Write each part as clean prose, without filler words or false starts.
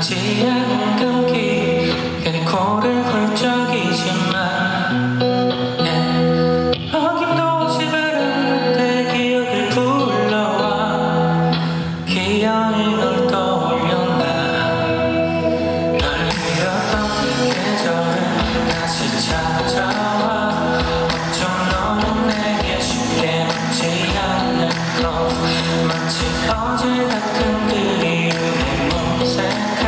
남지 않은 감기 코를 훌쩍이지만 어김없이 바라는 내 기억을 불러와 기어이 널 떠올렸나. 널 잃었던 계절은 다시 찾아와 어쩜 너는 내게 쉽게 묻지 않는 것 마치 어제 같은 그리움이 무색한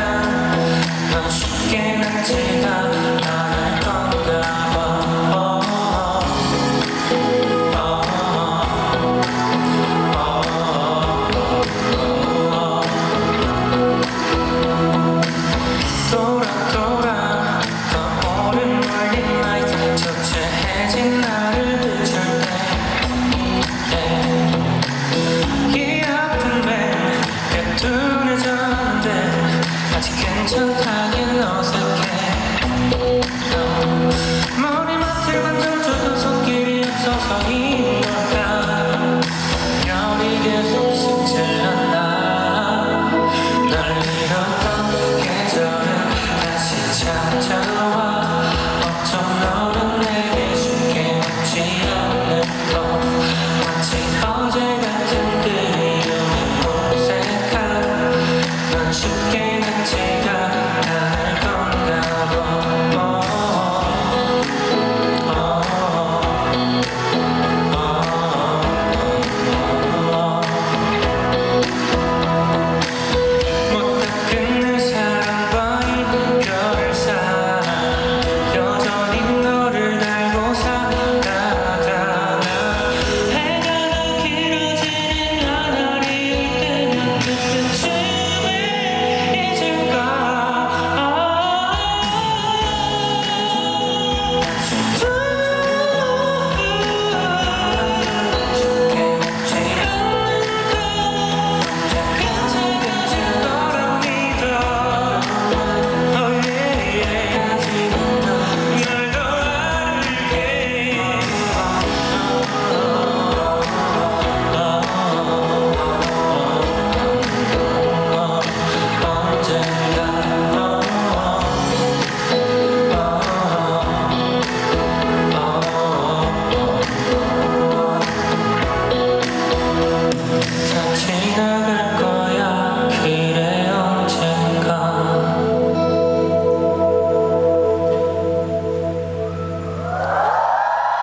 넌 쉽게 남지가 않을 건가 봐. 돌아 떠오른 멀린 라이트 초췌해진 나를 비출 때 이 아픈 맘에 둔해졌는데 아직 괜찮다긴 어색해. 머리맡을 만져줘도 손길이 없어서인 걸까. 열이 계속 식질 않나. 널 잃었던 계절은 다시 찾아와 어쩜 너는 내게 쉽게 묻지 않는 것 마치 어제 같은 그리움이 무색한 넌 쉽게 남지가